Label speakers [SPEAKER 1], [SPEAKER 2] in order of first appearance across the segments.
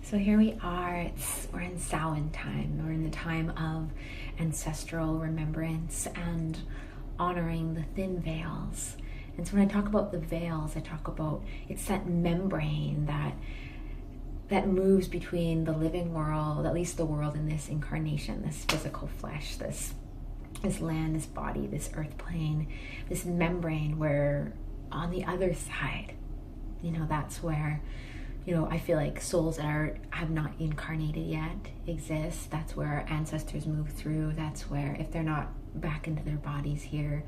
[SPEAKER 1] So here we are, we're in Samhain time. We're in the time of ancestral remembrance and honoring the thin veils. And so when I talk about the veils, I talk about it's that membrane that moves between the living world, at least the world in this incarnation, this physical flesh, this land, this body, this earth plane, this membrane where on the other side, that's where I feel like souls that have not incarnated yet exist. That's where our ancestors move through. That's where, if they're not back into their bodies here,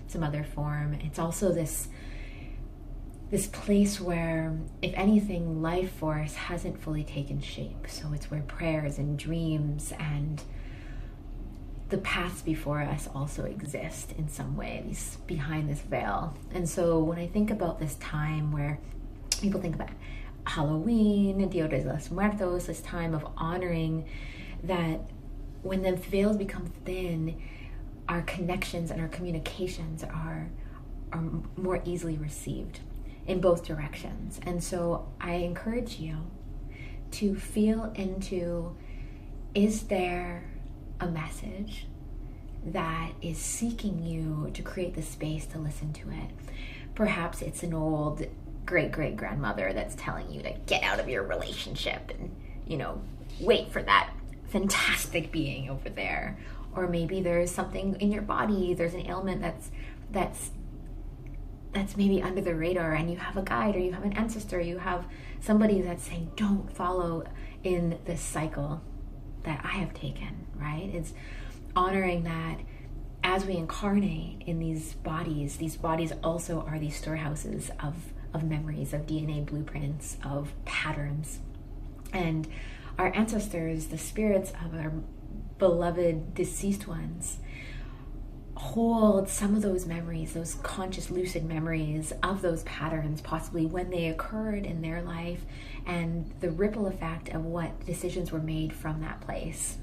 [SPEAKER 1] some other form. It's also this place where, if anything, life force hasn't fully taken shape. So it's where prayers and dreams and the paths before us also exist in some ways behind this veil. And so when I think about this time where people think about Halloween, Dia de los Muertos, this time of honoring that when the veils become thin, our connections and our communications are more easily received in both directions. And so I encourage you to feel into, is there a message that is seeking you to create the space to listen to it? Perhaps it's an old great-great-grandmother that's telling you to get out of your relationship and, wait for that fantastic being over there. Or maybe there's something in your body, there's an ailment that's maybe under the radar, and you have a guide, or you have an ancestor, you have somebody that's saying, don't follow in this cycle that I have taken, right? It's honoring that as we incarnate in these bodies also are these storehouses of memories, of DNA blueprints, of patterns. And our ancestors, the spirits of our beloved deceased ones, hold some of those memories, those conscious lucid memories of those patterns, possibly when they occurred in their life, and the ripple effect of what decisions were made from that place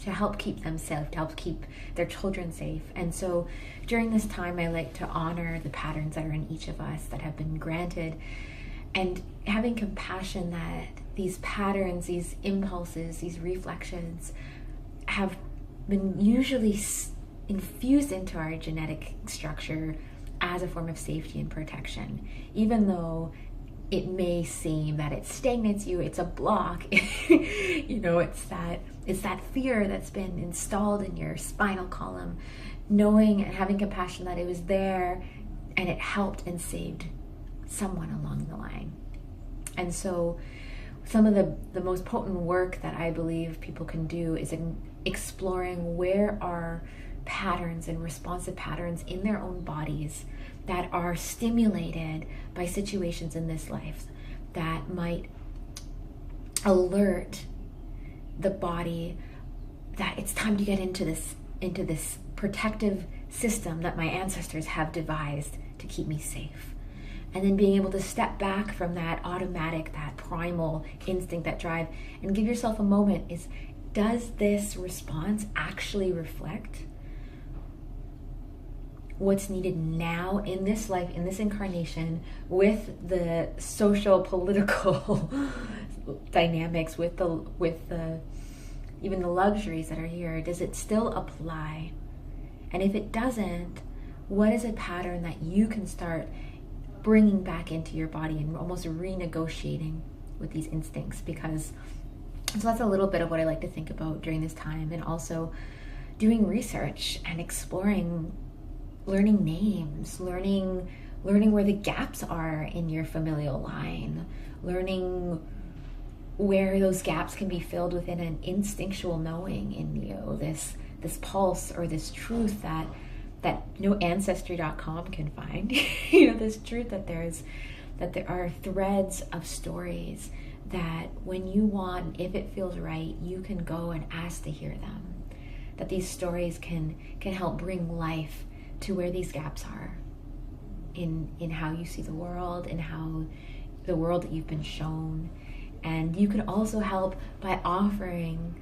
[SPEAKER 1] to help keep them safe, to help keep their children safe. And so during this time, I like to honor the patterns that are in each of us that have been granted, and having compassion that these patterns, these impulses, these reflections have been usually infused into our genetic structure as a form of safety and protection. Even though it may seem that it stagnates you, it's a block, it's that fear that's been installed in your spinal column, knowing and having compassion that it was there and it helped and saved someone along the line. And so some of the most potent work that I believe people can do is in exploring where are patterns and responsive patterns in their own bodies that are stimulated by situations in this life that might alert the body that it's time to get into this protective system that my ancestors have devised to keep me safe. And then being able to step back from that automatic, that primal instinct, that drive, and give yourself a moment. Does this response actually reflect what's needed now in this life, in this incarnation, with the social, political dynamics, with the even the luxuries that are here? Does it still apply? And if it doesn't, what is a pattern that you can start bringing back into your body and almost renegotiating with these instincts? Because so that's a little bit of what I like to think about during this time, and also doing research and exploring, learning names, learning where the gaps are in your familial line, learning where those gaps can be filled within an instinctual knowing in you, this pulse or this truth that Ancestry.com can find. This truth that there are threads of stories that when you want, if it feels right, you can go and ask to hear them. That these stories can help bring life to where these gaps are in how you see the world, and how the world that you've been shown. And you can also help by offering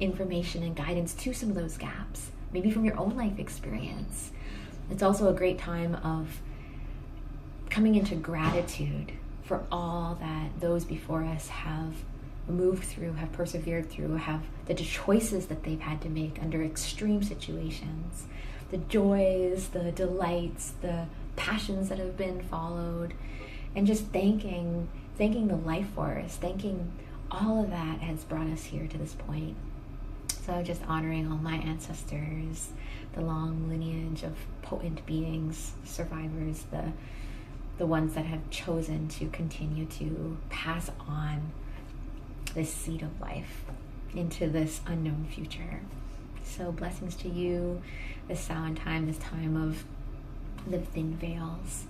[SPEAKER 1] information and guidance to some of those gaps, maybe from your own life experience. It's also a great time of coming into gratitude for all that those before us have moved through, have persevered through, have the choices that they've had to make under extreme situations, the joys, the delights, the passions that have been followed, and just thanking the life force, thanking all of that has brought us here to this point. So just honoring all my ancestors, the long lineage of potent beings, survivors, the ones that have chosen to continue to pass on this seed of life into this unknown future. So blessings to you, this Samhain time, this time of the thin veils.